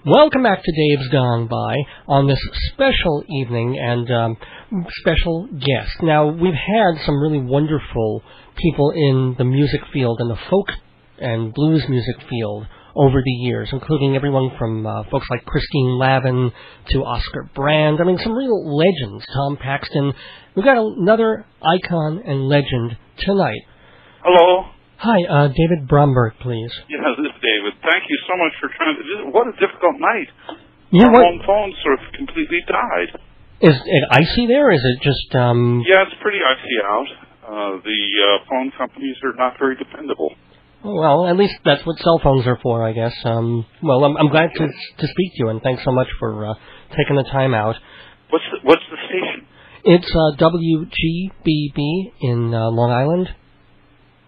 Welcome back to Dave's Gone By on this special evening and special guest. Now, we've had some really wonderful people in the music field and the folk and blues music field over the years, including everyone from folks like Christine Lavin to Oscar Brand. I mean, some real legends, Tom Paxton. We've got another icon and legend tonight. Hello. Hi, David Bromberg, please. Yeah, this is David. Thank you so much for trying to visit. What a difficult night. Yeah, Our home phone sort of completely died. Is it icy there, or is it just... Yeah, it's pretty icy out. The phone companies are not very dependable. Well, at least that's what cell phones are for, I guess. Well, I'm glad to speak to you, and thanks so much for taking the time out. What's the station? It's WGBB in Long Island.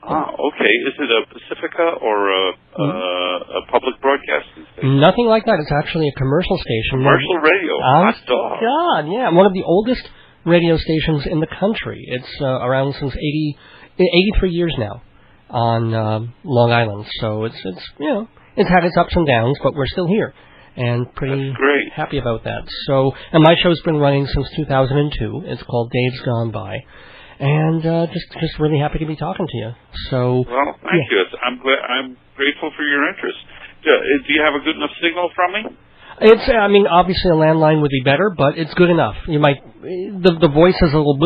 Ah, okay. Is it a Pacifica or a public broadcasting station? Nothing like that. It's actually a commercial station. Commercial radio. Hot dog. God, yeah. One of the oldest radio stations in the country. It's around since 83 years now on Long Island. So it's had its ups and downs, but we're still here and pretty happy about that. So, and my show's been running since 2002. It's called Dave's Gone By. And just really happy to be talking to you. So well, thank you. I'm grateful for your interest. Do you have a good enough signal from me? It's obviously a landline would be better, but it's good enough. You might the voice is a little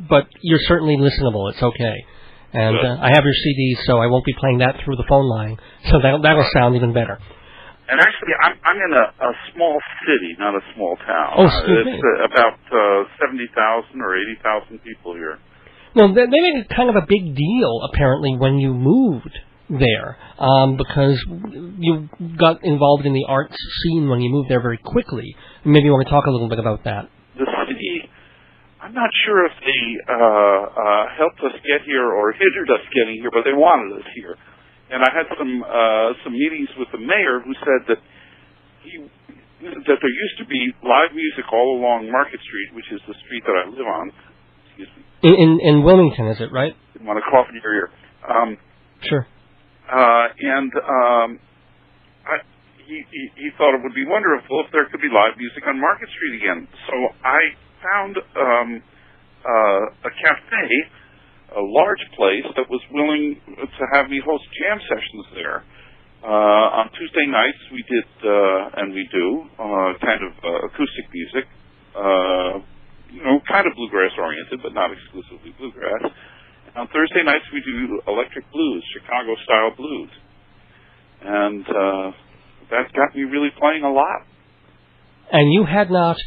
but you're certainly listenable. It's okay. And I have your CD, so I won't be playing that through the phone line. So that'll sound even better. And actually, I'm in a small city, not a small town. Oh, excuse me. It's about 70,000 or 80,000 people here. Well, they made it kind of a big deal, apparently, when you moved there, because you got involved in the arts scene when you moved there very quickly. Maybe you want to talk a little bit about that. The city, I'm not sure if they helped us get here or hindered us getting here, but they wanted us here. And I had some meetings with the mayor who said that there used to be live music all along Market Street, which is the street that I live on. Excuse me. In Wilmington, is it right? Didn't want to cough in your ear. Sure. He thought it would be wonderful if there could be live music on Market Street again. So I found a cafe, a large place that was willing to have me host jam sessions there. On Tuesday nights we did, and we do, kind of acoustic music, kind of bluegrass oriented, but not exclusively bluegrass. And on Thursday nights we do electric blues, Chicago style blues. And that got me really playing a lot. And you had not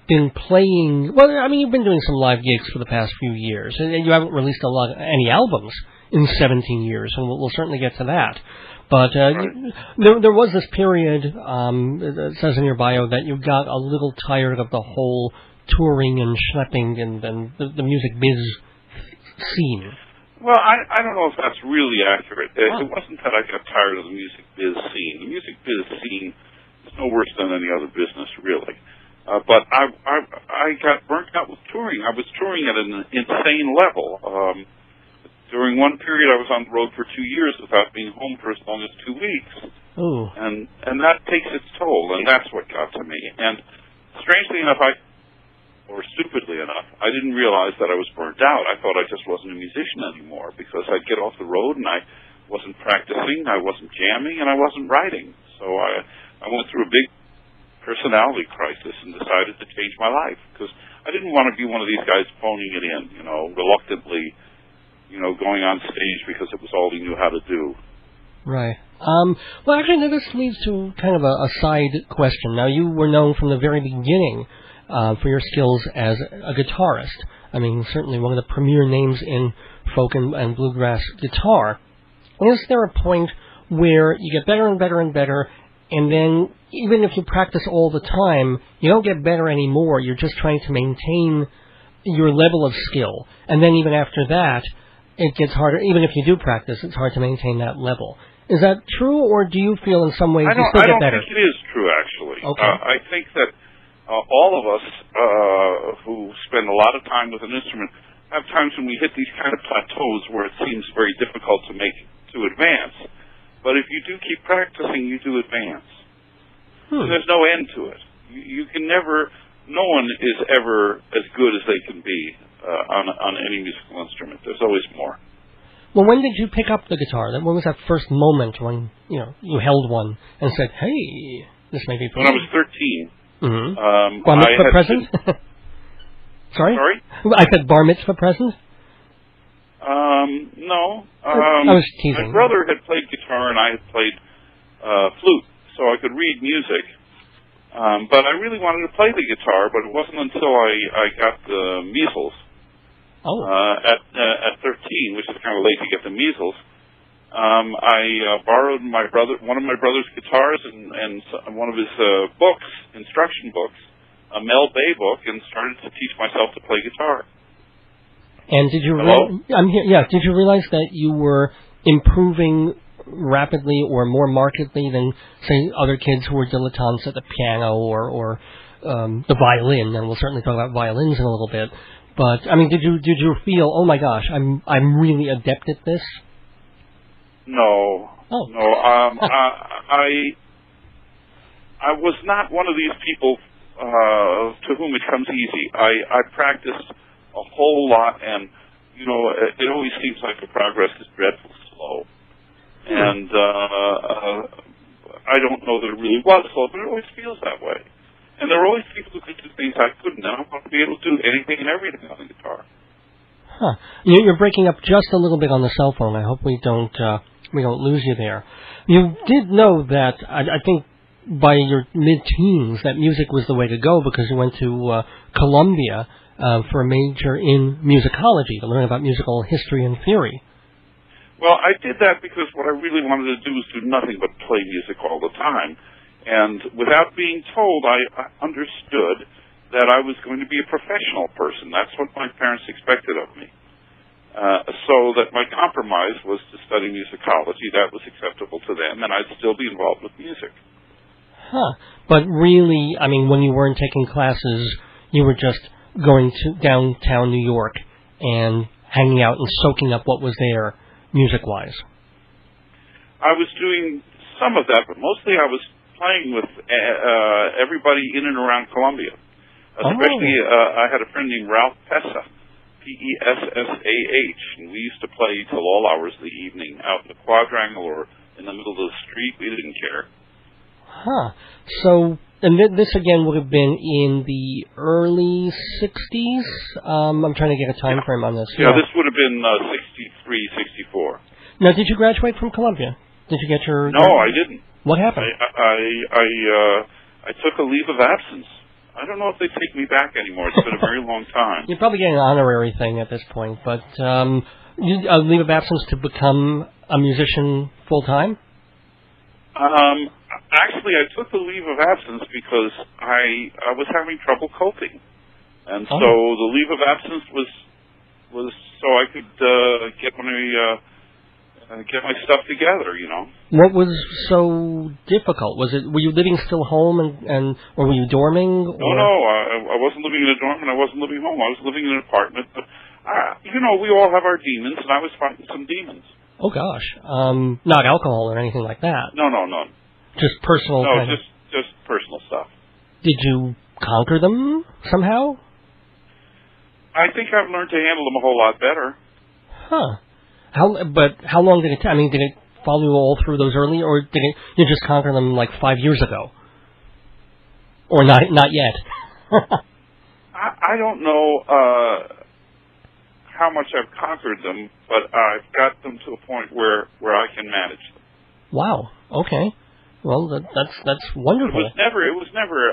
been playing, well, you've been doing some live gigs for the past few years, and you haven't released any albums in 17 years, and we'll certainly get to that. But there was this period, it says in your bio, that you got a little tired of the whole touring and schlepping and the music biz scene. Well, I don't know if that's really accurate. It wasn't that I got tired of the music biz scene. The music biz scene is no worse than any other business, really. But I got burnt out with touring. I was touring at an insane level. During one period, I was on the road for 2 years without being home for as long as 2 weeks. Ooh. And that takes its toll, and that's what got to me. And strangely enough, or stupidly enough, I didn't realize that I was burnt out. I thought I just wasn't a musician anymore because I'd get off the road and I wasn't practicing, I wasn't jamming, and I wasn't writing. So I went through a big personality crisis and decided to change my life because I didn't want to be one of these guys phoning it in, reluctantly, going on stage because it was all he knew how to do. Right. Well, actually, this leads to kind of a side question. Now, you were known from the very beginning for your skills as a guitarist. Certainly one of the premier names in folk and bluegrass guitar. Is there a point where you get better and better and better, and then even if you practice all the time, you don't get better anymore. You're just trying to maintain your level of skill. And then even after that, it gets harder. Even if you do practice, it's hard to maintain that level. Is that true, or do you feel in some ways you still get better? I don't think it is true, actually. Okay. I think that all of us who spend a lot of time with an instrument have times when we hit these kind of plateaus where it seems very difficult to advance. But if you do keep practicing, you do advance. And there's no end to it. You can never. No one is ever as good as they can be on any musical instrument. There's always more. Well, when did you pick up the guitar? When was that first moment when you held one and said, "Hey, this may be fun"? When I was 13. Mm-hmm. Bar mitzvah present? Sorry? I said bar mitzvah present? No. I was teasing. My brother had played guitar and I had played flute, so I could read music. But I really wanted to play the guitar, but it wasn't until I got the measles at 13, which is kind of late to get the measles. I borrowed one of my brother's guitars and one of his books, instruction books, a Mel Bay book, and started to teach myself to play guitar. And did you I'm here? Yeah. Did you realize that you were improving rapidly or more markedly than, say, other kids who were dilettantes at the piano or the violin? And we'll certainly talk about violins in a little bit. But I mean, did you feel, oh my gosh, I'm really adept at this? No. Oh. No. I was not one of these people to whom it comes easy. I practiced a whole lot, and it always seems like the progress is dreadfully slow. And I don't know that it really was slow, but it always feels that way. And there are always people who can do things I couldn't, and I want to be able to do anything and everything on the guitar. Huh. You're breaking up just a little bit on the cell phone. I hope we don't lose you there. You did know that, I think, by your mid-teens, that music was the way to go because you went to Columbia for a major in musicology to learn about musical history and theory. Well, I did that because what I really wanted to do was do nothing but play music all the time. And without being told, I understood that I was going to be a professional person. That's what my parents expected of me. So that my compromise was to study musicology. That was acceptable to them, and I'd still be involved with music. Huh. But really, I mean, when you weren't taking classes, you were just going to downtown New York and hanging out and soaking up what was there music-wise. I was doing some of that, but mostly I was playing with everybody in and around Columbia. Especially, I had a friend named Ralph Pessa, P-E-S-S-A-H, and we used to play till all hours of the evening out in the quadrangle or in the middle of the street. We didn't care. Huh. So, and this again would have been in the early 60s? I'm trying to get a time frame on this. Yeah, this would have been 63, 64. Now, did you graduate from Columbia? Did you get your... No, I didn't. What happened? I took a leave of absence. I don't know if they take me back anymore. It's been a very long time. You're probably getting an honorary thing at this point, but a leave of absence to become a musician full-time? Actually, I took the leave of absence because I was having trouble coping. And so the leave of absence was so I could get my stuff together, What was so difficult? Were you living still home and or were you dorming? Or? No, I wasn't living in a dorm and I wasn't living home. I was living in an apartment. But we all have our demons, and I was fighting some demons. Oh gosh, not alcohol or anything like that. No. Just personal. No, just personal stuff. Did you conquer them somehow? I think I've learned to handle them a whole lot better. Huh. How long did it take? I mean, did it follow you all through those early, or did you just conquer them like 5 years ago? Or not yet? I don't know how much I've conquered them, but I've got them to a point where I can manage them. Wow. Okay. Well, that's wonderful. It was never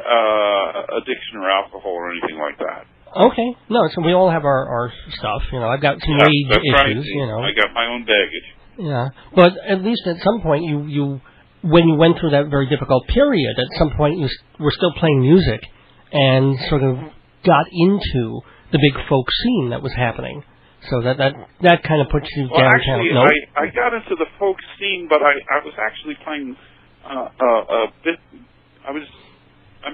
addiction or alcohol or anything like that. Okay. No, so we all have our stuff. I've got some rage issues. Right. I got my own baggage. Yeah, but at least at some point, you when you went through that very difficult period, at some point you were still playing music and sort of got into the big folk scene that was happening. So that kind of puts you downtown. Actually, no? I got into the folk scene, but I was actually playing a bit. I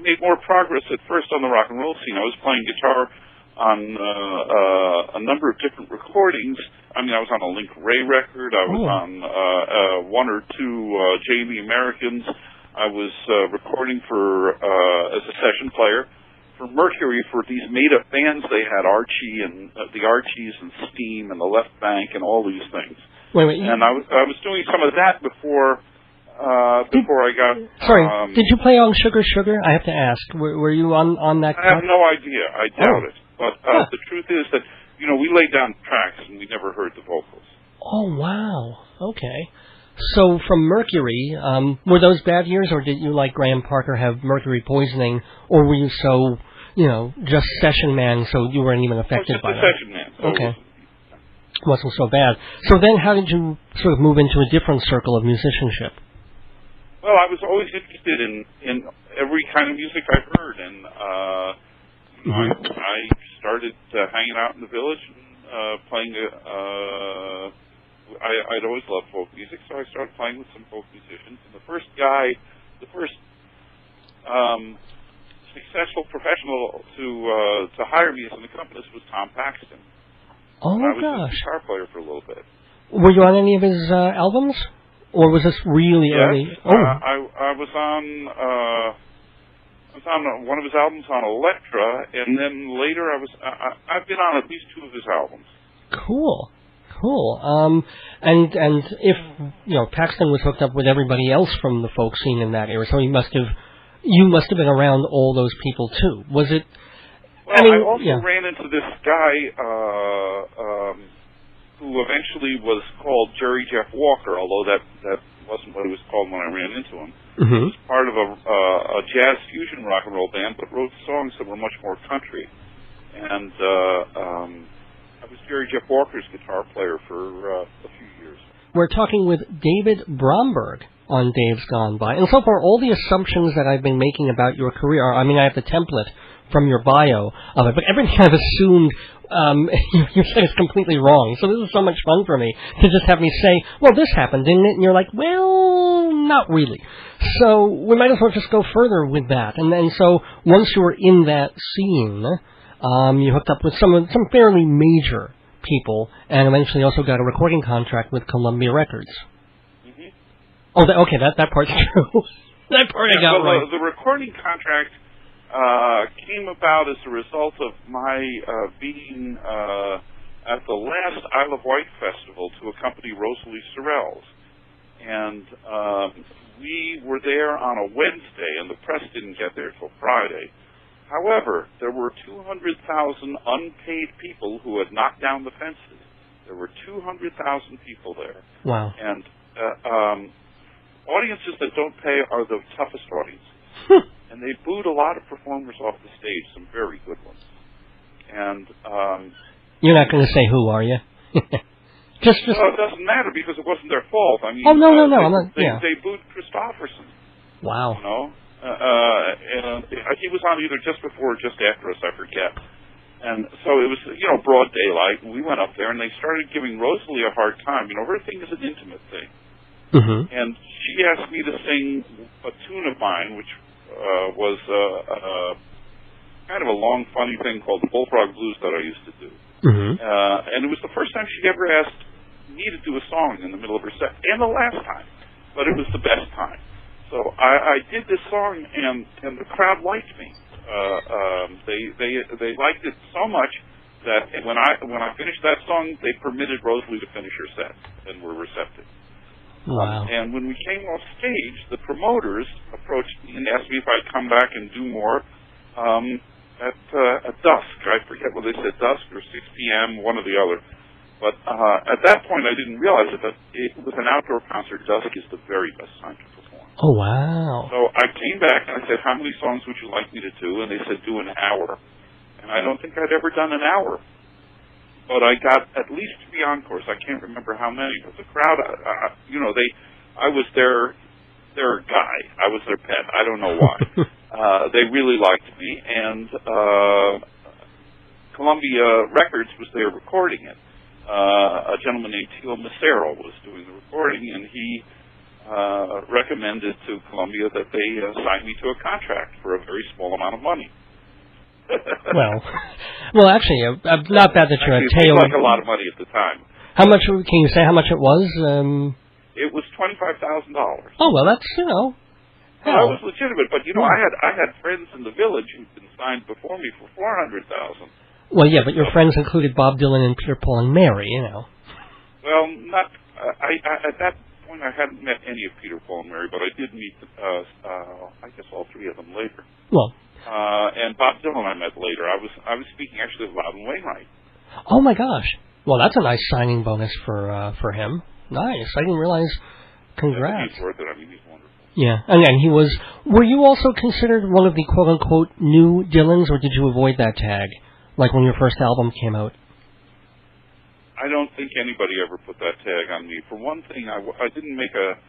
made more progress at first on the rock and roll scene. I was playing guitar on a number of different recordings. I mean, I was on a Link Ray record. I was on one or two Jamie Americans. I was recording for as a session player for Mercury for these made-up bands. They had Archie and the Archies and Steam and the Left Bank and all these things. Wait. And I was doing some of that before I got. Sorry, did you play on Sugar Sugar? I have to ask. Were you on that? I have no idea. I doubt it. But the truth is that we laid down tracks and we never heard the vocals. Oh wow. Okay. So from Mercury, were those bad years, or did you, like Graham Parker, have mercury poisoning, or were you so, just session man, so you weren't even affected by that? Session man. So okay. Wasn't so bad. So then how did you sort of move into a different circle of musicianship? Well, I was always interested in every kind of music I heard, and I started hanging out in the village and playing. I'd always loved folk music, so I started playing with some folk musicians. And the first successful professional to hire me as an accompanist was Tom Paxton. Oh I was gosh! a guitar player for a little bit. Were you on any of his albums, or was this really early? Oh, I was on one of his albums on Elektra, and then later I've been on at least two of his albums. Cool. And if Paxton was hooked up with everybody else from the folk scene in that era, so you must have been around all those people too. Was it? Well, I also ran into this guy who eventually was called Jerry Jeff Walker, although that wasn't what he was called when I ran into him. Mm-hmm. He was part of a jazz fusion rock and roll band, but wrote songs that were much more country. And I was Jerry Jeff Walker's guitar player for a few years. We're talking with David Bromberg on Dave's Gone By. And so far, all the assumptions that I've been making about your career are, I have the template from your bio of it, but everything I've assumed you said is completely wrong. So this is so much fun for me to just have me say, well, this happened, didn't it? And you're like, well, not really. So we might as well just go further with that. And then so once you were in that scene, you hooked up with some fairly major people, and eventually also got a recording contract with Columbia Records. Mm-hmm. Oh, okay, that part's true. That part I got right. The recording contract came about as a result of my being at the last Isle of Wight festival to accompany Rosalie Sorrells. And we were there on a Wednesday, and the press didn't get there till Friday. However, there were 200,000 unpaid people who had knocked down the fences. There were 200,000 people there. Wow. And audiences that don't pay are the toughest audiences. And they booed a lot of performers off the stage, some very good ones. And you're not going to say who, are you? just. Well, it doesn't matter because it wasn't their fault. I mean, no. I'm not. They booed Christofferson. Wow. And he was on either just before or just after us, I forget. And so it was, broad daylight, and we went up there, and they started giving Rosalie a hard time. Her thing is an intimate thing. Mm-hmm. And she asked me to sing a tune of mine, which was kind of a long, funny thing called the Bullfrog Blues that I used to do. Mm-hmm. And it was the first time she'd ever asked me to do a song in the middle of her set, and the last time. But it was the best time. So I did this song, and the crowd liked me. They liked it so much that when I finished that song, they permitted Rosalie to finish her set and were receptive. Wow. And when we came off stage, the promoters approached me and asked me if I'd come back and do more at dusk. I forget what they said, dusk or 6 p.m., one or the other. But at that point, I didn't realize it, but with an outdoor concert, dusk is the very best time to perform. Oh, wow. So I came back and I said, how many songs would you like me to do? And they said, do an hour. And I don't think I'd ever done an hour. But I got at least 3 encores. I can't remember how many. But the crowd, I was their guy. I was their pet. I don't know why. They really liked me. And Columbia Records was there recording it. A gentleman named Teal Macero was doing the recording, and he recommended to Columbia that they sign me to a contract for a very small amount of money. well, actually, not bad that you're a Teal. It seemed like a lot of money at the time. How much? Can you say how much it was? It was $25,000. Oh well, that's Well, I was legitimate, but I had friends in the village who'd been signed before me for $400,000. Well, yeah, but your friends included Bob Dylan and Peter, Paul, and Mary, Well, not. At that point, I hadn't met any of Peter, Paul, and Mary, but I did meet, I guess, all three of them later. Well, and Bob Dylan I met later. I was speaking actually of Loudon Wainwright. Oh my gosh! Well, that's a nice signing bonus for him. Nice. I didn't realize. Congrats. He's worth it. I mean, he's wonderful. Yeah, and he was. Were you also considered one of the quote unquote new Dylans, or did you avoid that tag, like when your first album came out? I don't think anybody ever put that tag on me. For one thing, I didn't make a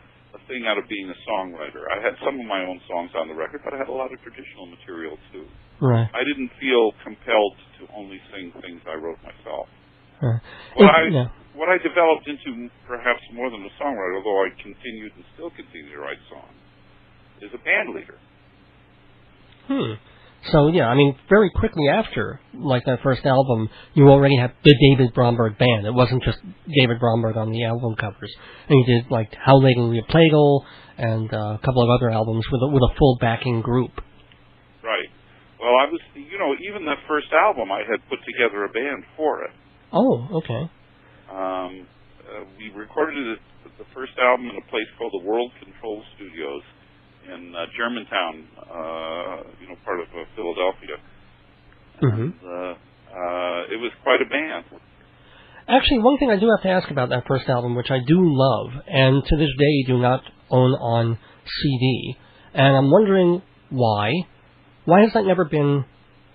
thing out of being a songwriter. I had some of my own songs on the record, but I had a lot of traditional material, too. Right. I didn't feel compelled to only sing things I wrote myself. Right. What I developed into, perhaps more than a songwriter, although I continued and still continue to write songs, is a band leader. So, yeah, I mean, very quickly after, like, that first album, you already had the David Bromberg Band. It wasn't just David Bromberg on the album covers. And you did, like, How Late Will You Plague and a couple of other albums with a full backing group. Right. Well, I was, even that first album, I had put together a band for it. Oh, okay. We recorded the first album in a place called the World Control Studios in Germantown, part of Philadelphia. And, it was quite a band. Actually, one thing I do have to ask about that first album, which I do love, and to this day do not own on CD, and I'm wondering why. Why has that never been,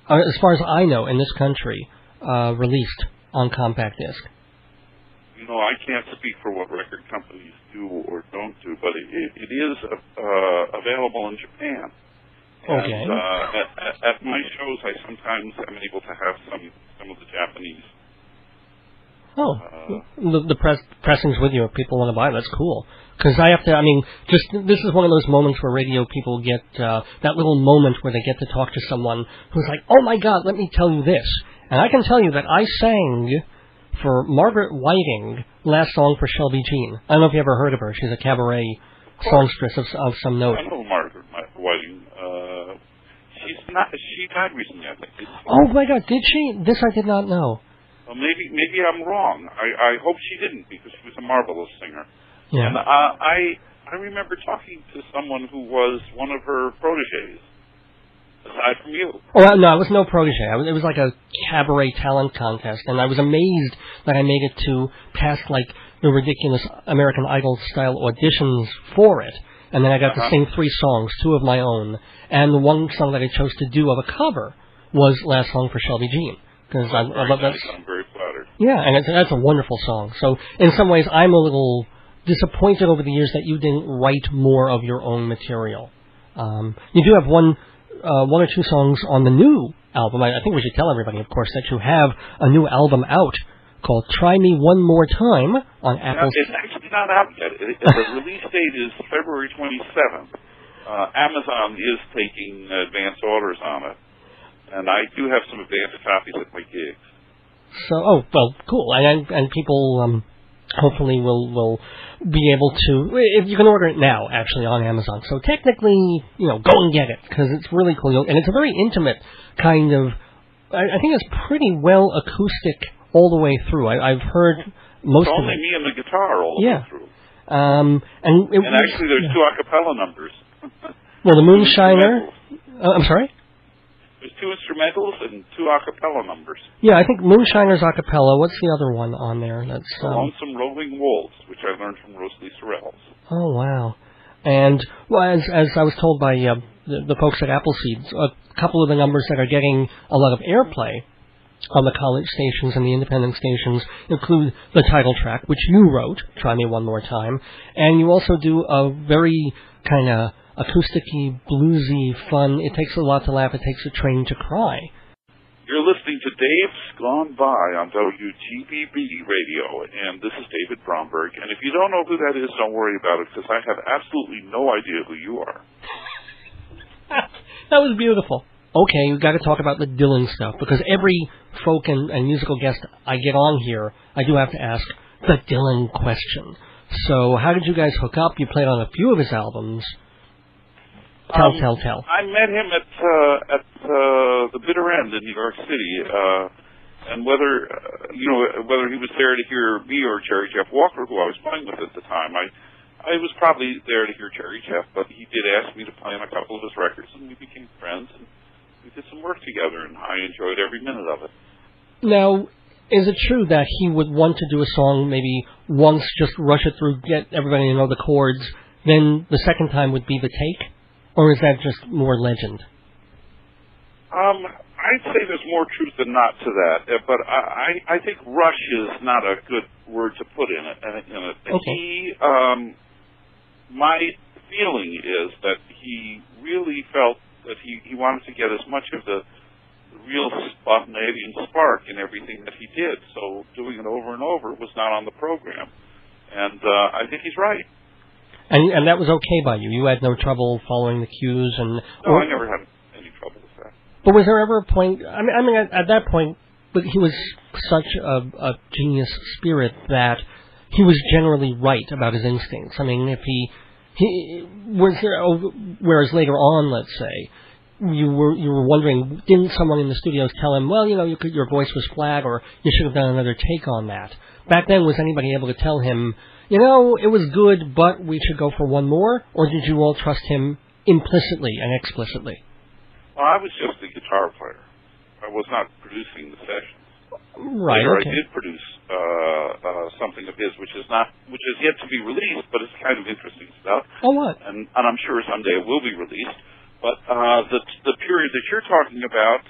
as far as I know, in this country, released on compact disc? I can't speak for what record companies do or don't do, but it is available in Japan. Okay. And, at my shows, I sometimes am able to have some of the Japanese. The pressings with you if people want to buy it. That's cool. Because I have to, this is one of those moments where radio people get that little moment where they get to talk to someone who's like, oh my God, let me tell you this. And I can tell you that I sang for Margaret Whiting, last song for Shelby Jean. I don't know if you ever heard of her. She's a cabaret songstress of some note. I know Margaret Whiting. She died recently, I think. Oh my God, did she? This I did not know. Well, maybe I'm wrong. I hope she didn't, because she was a marvelous singer. Yeah. And I remember talking to someone who was one of her proteges. Aside from you. Oh, no, I was no protege. It was like a cabaret talent contest, and I was amazed that I made it to past, like, the ridiculous American Idol-style auditions for it. And then I got to sing 3 songs, 2 of my own, and the one song that I chose to do of a cover was Last Song for Shelby Jean. Because I love that. I'm very flattered. Yeah, and that's a wonderful song. So, in some ways, I'm a little disappointed over the years that you didn't write more of your own material. You do have one or two songs on the new album. I think we should tell everybody, of course, that you have a new album out called Try Me One More Time on Apple. It's actually not out yet. The release date is February 27th. Amazon is taking advance orders on it, and I do have some advance copies at my gigs. So, cool. And people hopefully will be able to, if you can order it now, actually, on Amazon. So technically, go and get it, because it's really cool. And it's a very intimate kind of, I think it's pretty well acoustic all the way through. I've heard most of it. It's only me and the guitar all the way through. And actually, there's 2 a cappella numbers. Well, the Moonshiner, I'm sorry? There's 2 instrumentals and 2 a cappella numbers. Yeah, I think Moonshiner's a cappella. What's the other one on there? That's Lonesome Rolling Wolves, which I learned from Rosalie Sorrells. Oh, wow. And, well, as I was told by the folks at Appleseed, a couple of the numbers that are getting a lot of airplay on the college stations and the independent stations include the title track, which you wrote, Try Me One More Time, and you also do a very kind of acoustic-y, bluesy, fun, It Takes a Lot to Laugh, It Takes a Train to Cry. You're listening to Dave's Gone By on WGBB Radio, and this is David Bromberg. And if you don't know who that is, don't worry about it, because I have absolutely no idea who you are. That was beautiful. Okay, we've got to talk about the Dylan stuff, because every folk and musical guest I get on here, I do have to ask the Dylan question. So how did you guys hook up? You played on a few of his albums. Tell. I met him at the bitter end in New York City, and whether he was there to hear me or Jerry Jeff Walker, who I was playing with at the time, I was probably there to hear Jerry Jeff, but he did ask me to play on a couple of his records, and we became friends, and we did some work together, and I enjoyed every minute of it. Now, is it true that he would want to do a song maybe once, just rush it through, get everybody to know the chords, then the second time would be the take? Or is that just more legend? I'd say there's more truth than not to that, but I think rush is not a good word to put in it. Okay. My feeling is that he really felt that he wanted to get as much of the real spontaneity and spark in everything that he did. So doing it over and over was not on the program, and I think he's right. And that was okay by you? You had no trouble following the cues? No, I never had any trouble with that. But was there ever a point, I mean at that point, but he was such a genius spirit that he was generally right about his instincts. I mean, if he was there, whereas later on, let's say, you were wondering, didn't someone in the studios tell him, well, your voice was flat, or you should have done another take on that? Back then, was anybody able to tell him, it was good, but we should go for one more? Or did you all trust him implicitly and explicitly? Well, I was just a guitar player. I was not producing the sessions. Right. Later, okay. I did produce something of his, which is yet to be released, but it's kind of interesting stuff. Oh, what? And I'm sure someday it will be released. But the period that you're talking about,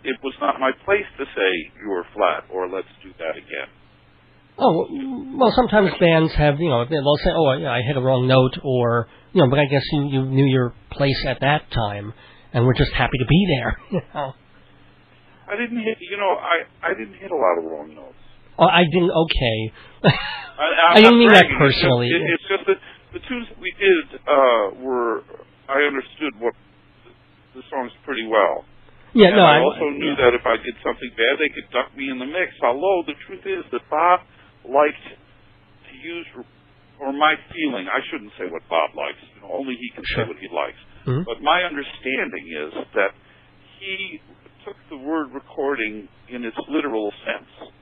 it was not my place to say you were flat or let's do that again. Oh, well, sometimes bands have, they'll say, I hit a wrong note, or, but I guess you knew your place at that time, and we're just happy to be there, I didn't hit, I didn't hit a lot of wrong notes. Oh, I didn't, okay. I didn't mean that personally. It's just that the tunes that we did I understood what the songs pretty well. Yeah, and I also knew that if I did something bad, they could duck me in the mix. Although the truth is that Bob liked to use, or my feeling, I shouldn't say what Bob likes. Only he can say what he likes. Mm-hmm. But my understanding is that he took the word recording in its literal sense.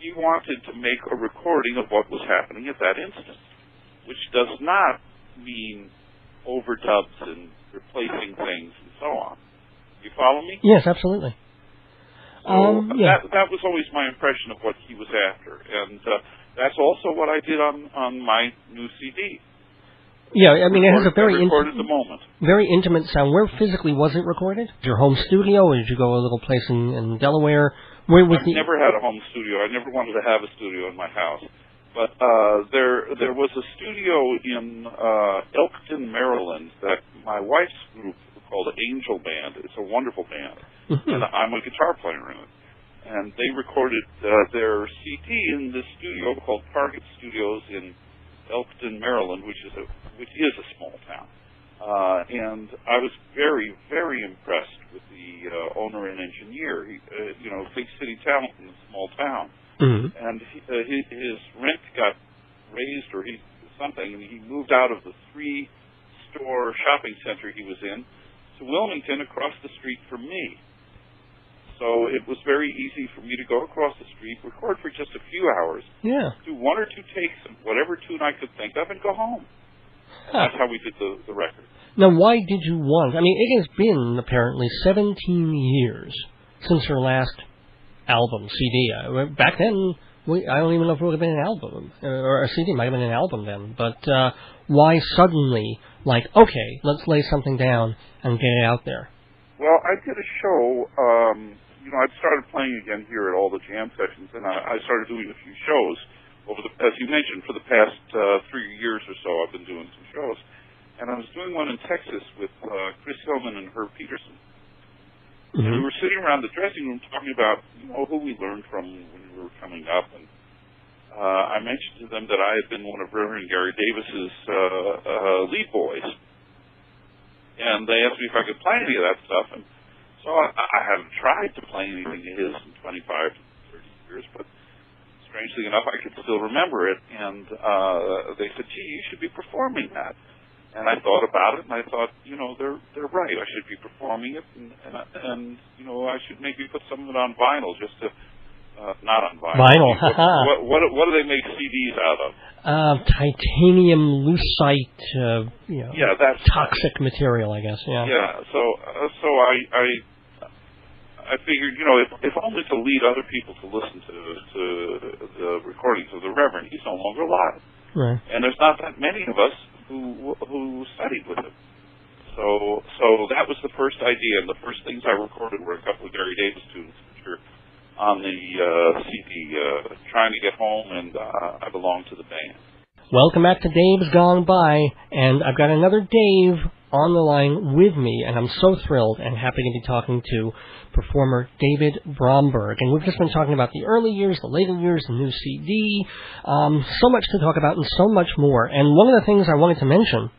He wanted to make a recording of what was happening at that instant, which does not mean overdubs and replacing things and so on. You follow me? Yes, absolutely. So that was always my impression of what he was after, and that's also what I did on my new CD. Yeah, I mean, it has a very very intimate sound. Where physically was it recorded? Your home studio, or did you go to a little place in Delaware? Where was I've never had a home studio. I never wanted to have a studio in my house. But there was a studio in Elkton, Maryland, that my wife's group called Angel Band. It's a wonderful band, and I'm a guitar player in it. And they recorded their CD in this studio called Target Studios in Elkton, Maryland, which is a small town. And I was very, very impressed with the owner and engineer. He, big city talent in a small town. Mm-hmm. And his rent got raised or something, and he moved out of the 3-store shopping center he was in to Wilmington across the street from me. So it was very easy for me to go across the street, record for just a few hours, do 1 or 2 takes of whatever tune I could think of, and go home. And that's how we did the record. Now, why did you want? I mean, it has been apparently 17 years since your last album, CD. Back then, I don't even know if it would have been an album, or a CD. It might have been an album then. But why suddenly, okay, let's lay something down and get it out there? Well, I did a show. I'd started playing again here at all the jam sessions, and I started doing a few shows as you mentioned, for the past 3 years or so. I've been doing some shows, and I was doing one in Texas with Chris Hillman and Herb Peterson. Mm-hmm. And we were sitting around the dressing room talking about who we learned from when we were coming up, and I mentioned to them that I had been one of Reverend Gary Davis's lead boys, and they asked me if I could play any of that stuff, and so I haven't tried to play anything of his in 25 to 30 years, but strangely enough, I could still remember it, and they said, gee, you should be performing that. And I thought about it, and I thought, they're right. I should be performing it, and I should maybe put some of it on vinyl, just to not on vinyl. Vinyl. What do they make CDs out of? Titanium lucite, yeah, that's toxic material, I guess. Yeah. Yeah. So I figured, if only to lead other people to listen to the recordings of the Reverend. He's no longer alive, right? And there's not that many of us who studied with him. So that was the first idea, and the first things I recorded were a couple of Gary Davis tunes, which are on the CD, Trying to Get Home, and I Belong to the Band. Welcome back to Dave's Gone By, and I've got another Dave on the line with me, and I'm so thrilled and happy to be talking to performer David Bromberg. And we've just been talking about the early years, the later years, the new CD, so much to talk about and so much more. And one of the things I wanted to mention,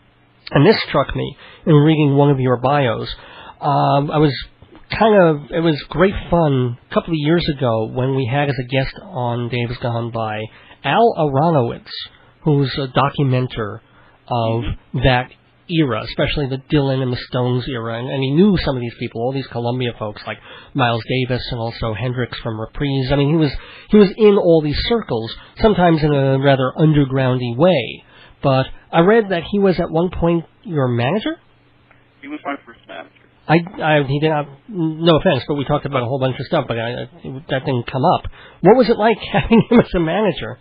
and this struck me in reading one of your bios, it was great fun a couple of years ago when we had as a guest on Dave's Gone By Al Aronowitz, who's a documenter of that era, especially the Dylan and the Stones era, and he knew some of these people, all these Columbia folks like Miles Davis and also Hendrix from Reprise. I mean, he was in all these circles, sometimes in a rather undergroundy way. But I read that he was at one point your manager? He was my first manager. He did not, no offense, but we talked about a whole bunch of stuff, but that didn't come up. What was it like having him as a manager?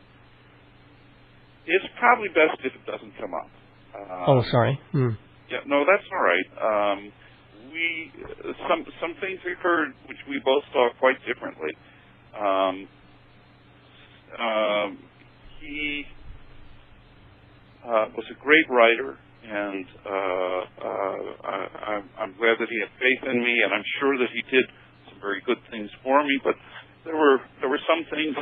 It's probably best if it doesn't come up. Sorry. Yeah, no, that's all right. Some things occurred which we both saw quite differently. He was a great writer, and I'm glad that he had faith in me, and I'm sure that he did some very good things for me. But there were some things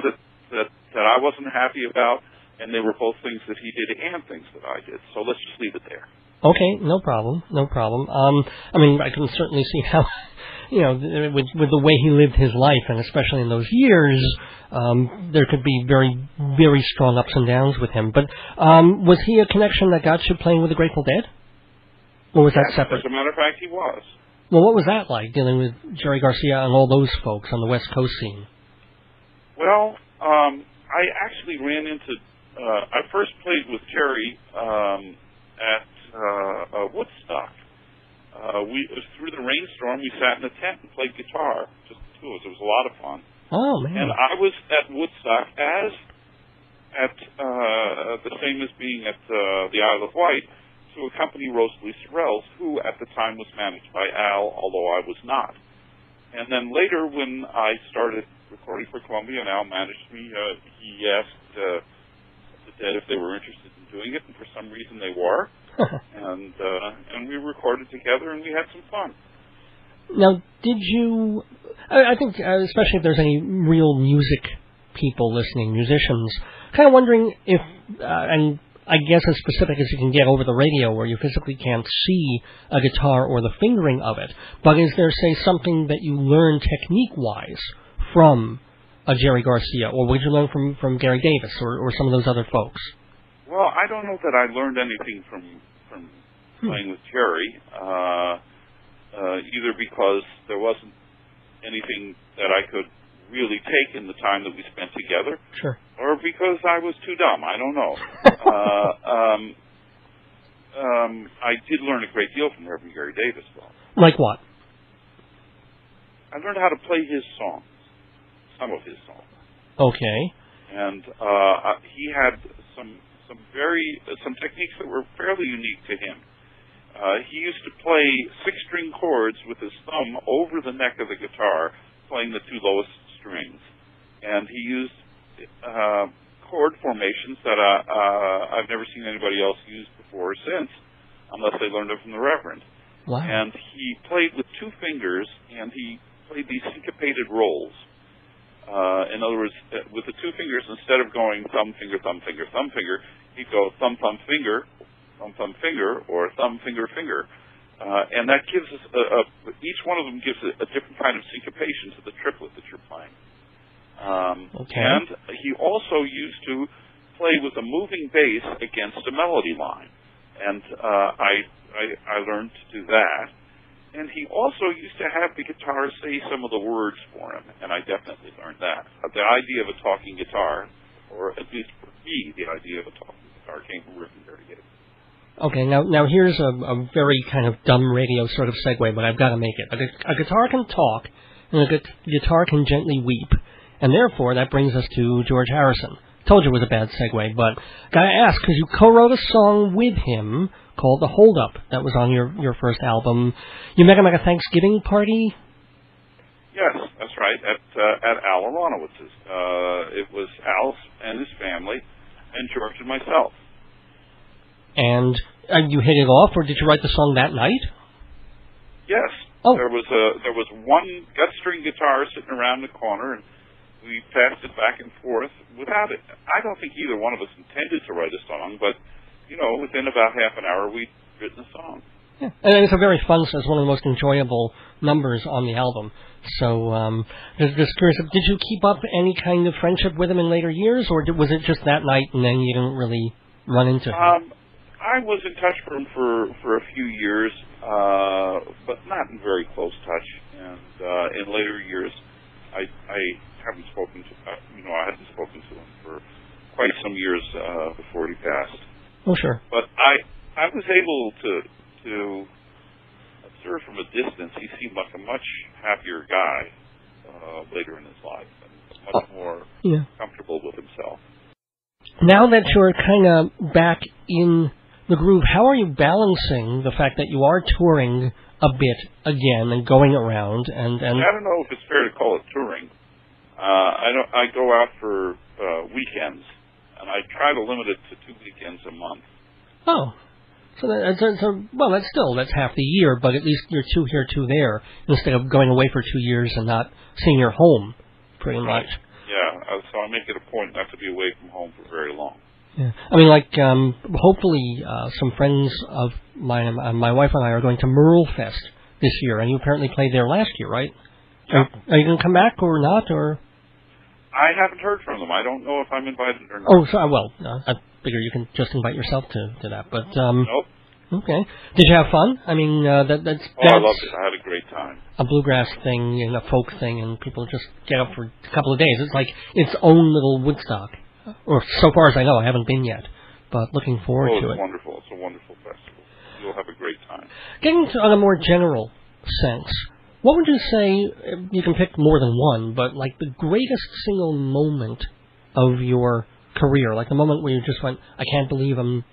that I wasn't happy about. And they were both things that he did and things that I did. So let's just leave it there. Okay, no problem. I mean, I can certainly see how, with the way he lived his life, and especially in those years, there could be very, very strong ups and downs with him. But was he a connection that got you playing with the Grateful Dead? Or was that separate? As a matter of fact, he was. Well, what was that like, dealing with Jerry Garcia and all those folks on the West Coast scene? Well, I actually ran into... I first played with Jerry at Woodstock. Through the rainstorm, we sat in a tent and played guitar, just the two of us. It was a lot of fun. Oh, man. And I was at Woodstock the same as being at the Isle of Wight, to accompany Rosalie Sorrells, who at the time was managed by Al, although I was not. And then later, when I started recording for Columbia and Al managed me, he asked... Dead if they were interested in doing it, and for some reason they were, and we recorded together and we had some fun. Now, did you? I think, especially if there's any real music people listening, musicians, kind of wondering if, and I guess as specific as you can get over the radio, where you physically can't see a guitar or the fingering of it, but is there, say, something that you learn technique-wise from a Jerry Garcia, or what did you learn from Gary Davis or some of those other folks? Well, I don't know that I learned anything from playing with Jerry, either because there wasn't anything that I could really take in the time that we spent together, sure, or because I was too dumb. I don't know. I did learn a great deal from Reverend Gary Davis, though. Like what? I learned how to play his songs. Some of his songs. Okay. And he had some techniques that were fairly unique to him. He used to play 6-string chords with his thumb over the neck of the guitar, playing the 2 lowest strings. And he used chord formations that I've never seen anybody else use before or since, unless they learned it from the Reverend. Wow. And he played with 2 fingers, and he played these syncopated rolls. In other words, with the 2 fingers, instead of going thumb, finger, thumb, finger, thumb, finger, he'd go thumb, thumb, finger, or thumb, finger, finger. And that gives us, each one of them gives a different kind of syncopation to the triplet that you're playing. Okay. And he also used to play with a moving bass against a melody line. And I learned to do that. And he also used to have the guitar say some of the words for him, and I definitely learned that. The idea of a talking guitar, or at least for me, the idea of a talking guitar came from Rick and Dirty Dave. Okay, now here's a very kind of dumb radio sort of segue, but I've got to make it. A guitar can talk, and a guitar can gently weep, and therefore that brings us to George Harrison. Told you it was a bad segue, but gotta ask, because you co-wrote a song with him called The Hold Up. That was on your first album. You met him at a Thanksgiving party? Yes, that's right, at Al Aronowitz's. It was Al and his family, and George and myself. And you hit it off, or did you write the song that night? Yes. Oh. There was one gut string guitar sitting around the corner, and we passed it back and forth without it. I don't think either one of us intended to write a song, but within about half an hour, we'd written a song. Yeah, and it's a very fun. It's one of the most enjoyable numbers on the album. So, just curious, did you keep up any kind of friendship with him in later years, or was it just that night and then you didn't really run into him? I was in touch with him for a few years, but not in very close touch. And in later years, I haven't spoken to I hadn't spoken to him for quite some years before he passed. Oh, sure. But I was able to observe from a distance. He seemed like a much happier guy later in his life, and much more comfortable with himself. Now that you're kind of back in the groove, how are you balancing the fact that you are touring a bit again and going around? And I don't know if it's fair to call it touring. I go out for weekends, and I try to limit it to 2 weekends a month. Oh, so that's half the year, but at least you're 2 here, 2 there, instead of going away for 2 years and not seeing your home, pretty much. Yeah, so I make it a point not to be away from home for very long. Yeah, I mean, hopefully some friends of mine, my wife and I, are going to Merle Fest this year, and you apparently played there last year, right? Yeah. Are you going to come back or not, or? I haven't heard from them. I don't know if I'm invited or not. Oh, so, I figure you can just invite yourself to that, but... Nope. Okay. Did you have fun? I mean, that's I loved it. I had a great time. A bluegrass thing and a folk thing, and people just get up for a couple of days. It's like its own little Woodstock. Or so far as I know, I haven't been yet, but looking forward to it. It's wonderful. It's a wonderful festival. You'll have a great time. Getting to on a more general sense, what would you say, you can pick more than one, but like the greatest single moment of your career, like the moment where you just went, I can't believe I'm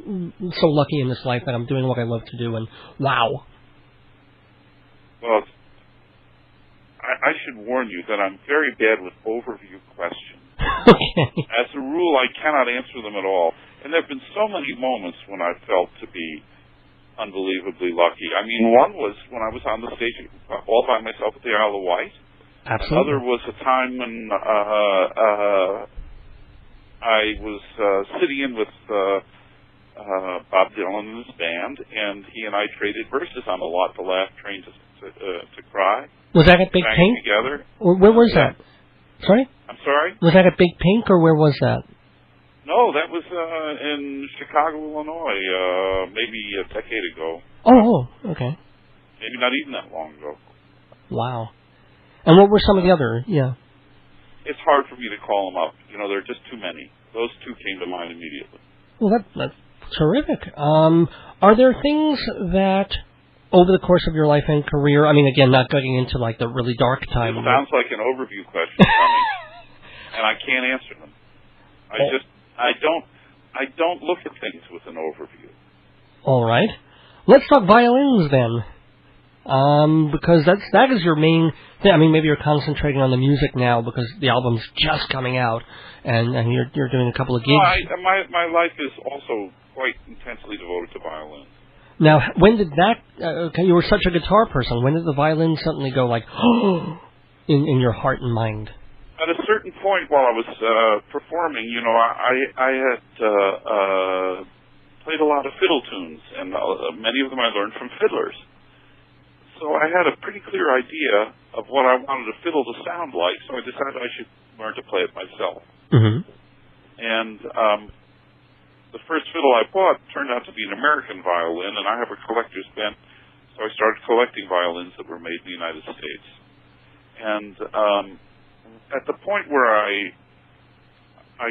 so lucky in this life that I'm doing what I love to do, and wow. Well, I should warn you that I'm very bad with overview questions. Okay. As a rule, I cannot answer them at all. And there have been so many moments when I felt to be unbelievably lucky. I mean, one was when I was on the stage all by myself at the Isle of Wight. Absolutely. Another was a time when I was sitting in with Bob Dylan and his band, and he and I traded verses on a lot to laugh, train to cry. Was that at Big Pink? Together. Or where was that? Sorry? I'm sorry? Was that at Big Pink, or where was that? No, that was in Chicago, Illinois, maybe a decade ago. Oh, okay. Maybe not even that long ago. Wow. And what were some of the other, It's hard for me to call them up. There are just too many. Those two came to mind immediately. Well, that's terrific. Are there things that, over the course of your life and career, I mean, again, not getting into, like, the really dark time. It sounds like an overview question coming, and I can't answer them. I don't look at things with an overview. All right. Let's talk violins then. Because that is your main thing. I mean, maybe you're concentrating on the music now because the album's just coming out, and you're doing a couple of gigs. No, my life is also quite intensely devoted to violin. Now, when did that? You were such a guitar person. When did the violin suddenly go like in your heart and mind? At a certain point while I was performing, I had played a lot of fiddle tunes, and many of them I learned from fiddlers. So I had a pretty clear idea of what I wanted a fiddle to sound like, so I decided I should learn to play it myself. Mm-hmm. And the first fiddle I bought turned out to be an American violin, and I have a collector's bent, so I started collecting violins that were made in the United States. And at the point where I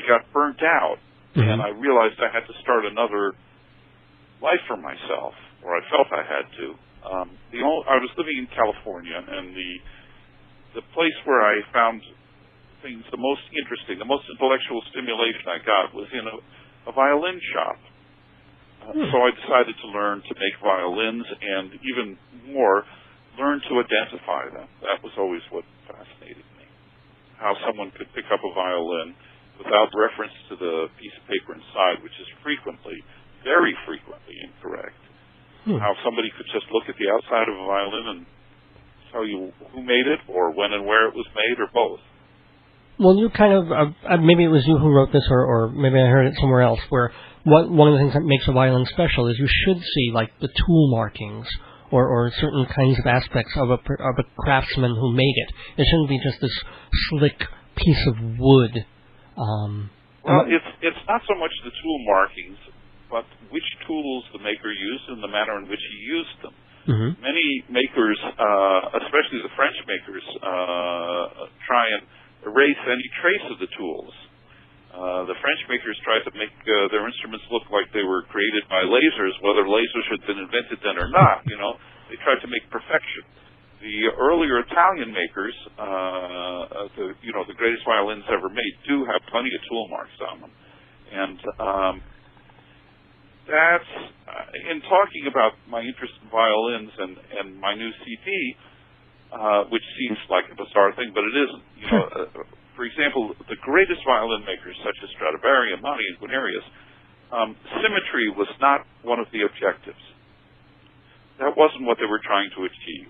got burnt out, and I realized I had to start another life for myself, or I felt I had to. I was living in California, and the place where I found things the most interesting, the most intellectual stimulation I got was in a violin shop. So I decided to learn to make violins, and even more, learn to identify them. That was always what fascinated me. How someone could pick up a violin without reference to the piece of paper inside, which is very frequently incorrect. How somebody could just look at the outside of a violin and tell you who made it, or when and where it was made, or both. Well, you kind of, maybe it was you who wrote this, or maybe I heard it somewhere else, where one of the things that makes a violin special is you should see, like, the tool markings, or certain kinds of aspects of a craftsman who made it. It shouldn't be just this slick piece of wood. Well, it's not so much the tool markings, but which tools the maker used and the manner in which he used them. Many makers, especially the French makers, try and erase any trace of the tools. The French makers tried to make their instruments look like they were created by lasers, whether lasers had been invented then or not. They tried to make perfection. The earlier Italian makers, the greatest violins ever made, do have plenty of tool marks on them. And that's, in talking about my interest in violins and my new CD, which seems like a bizarre thing, but it isn't. For example, the greatest violin makers, such as Stradivari and Monti and Guarnerius, symmetry was not one of the objectives. That wasn't what they were trying to achieve.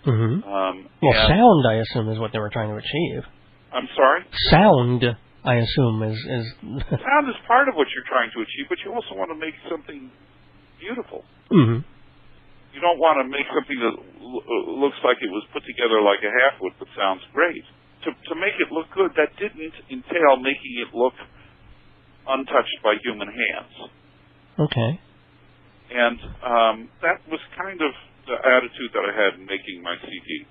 Sound, I assume, is what they were trying to achieve. I'm sorry? Sound, I assume, is... Sound is part of what you're trying to achieve, but you also want to make something beautiful. You don't want to make something that looks like it was put together like a half-wood but sounds great. To make it look good, that didn't entail making it look untouched by human hands. Okay. And that was kind of the attitude that I had in making my CD.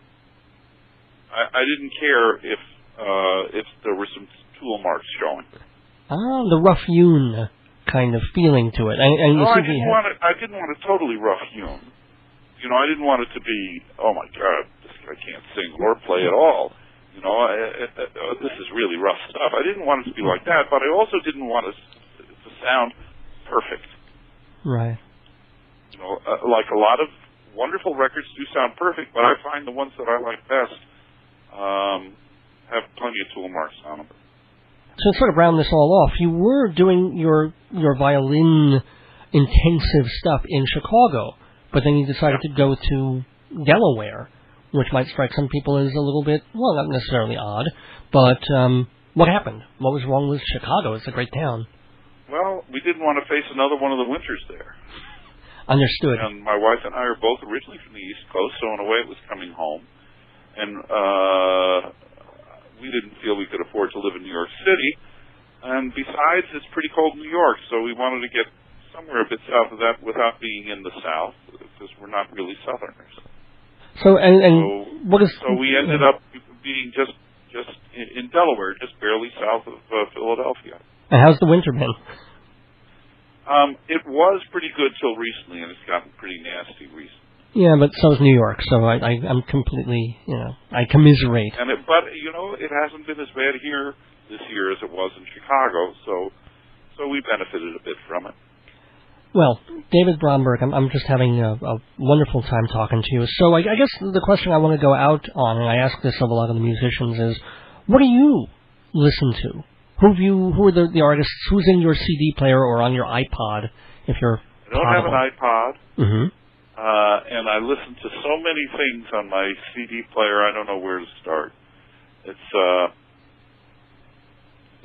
I didn't care if there were some tool marks showing. The rough-hewn kind of feeling to it. And I didn't want it totally rough-hewn. I didn't want it to be, oh my God, this guy can't sing or play at all. This is really rough stuff. I didn't want it to be like that, but I also didn't want it to sound perfect. Right. Like a lot of wonderful records do sound perfect, but I find the ones that I like best have plenty of tool marks on them. So to sort of round this all off, you were doing your violin intensive stuff in Chicago, but then you decided to go to Delaware, which might strike some people as a little bit, well, not necessarily odd, but what happened? What was wrong with Chicago? It's a great town. Well, we didn't want to face another one of the winters there. Understood. And my wife and I are both originally from the East Coast, so in a way it was coming home. And we didn't feel we could afford to live in New York City. And besides, it's pretty cold in New York, so we wanted to get somewhere a bit south of that without being in the South, because we're not really Southerners. So what is... So we ended up being just in Delaware, just barely south of Philadelphia. And how's the winter been? It was pretty good till recently, and it's gotten pretty nasty recently. Yeah, but so is New York, so I'm completely, I commiserate. But it hasn't been as bad here this year as it was in Chicago, so we benefited a bit from it. Well, David Bromberg, I'm just having a wonderful time talking to you. So I guess the question I want to go out on, and I ask this of a lot of the musicians, is what do you listen to? Who are the artists? Who's in your CD player or on your iPod? If you're I don't have an iPod, Mm-hmm. and I listen to so many things on my CD player. I don't know where to start.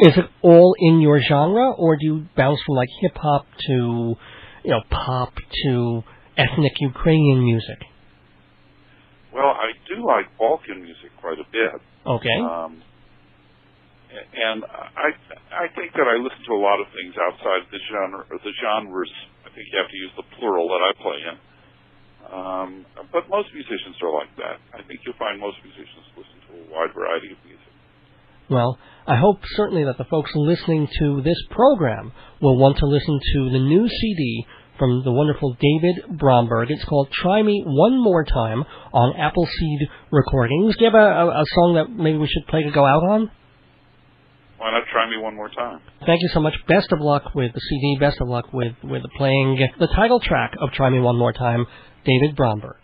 Is it all in your genre, or do you bounce from like hip hop to, pop to ethnic Ukrainian music? Well, I do like Balkan music quite a bit. Okay. And I think that I listen to a lot of things outside the genre, or the genres. I think you have to use the plural that I play in. But most musicians are like that. I think you'll find most musicians listen to a wide variety of music. Well, I hope certainly that the folks listening to this program will want to listen to the new CD from the wonderful David Bromberg. It's called Try Me One More Time on Appleseed Recordings. Do you have a song that maybe we should play to go out on? Why not Try Me One More Time? Thank you so much. Best of luck with the CD. Best of luck with playing the title track of Try Me One More Time, David Bromberg.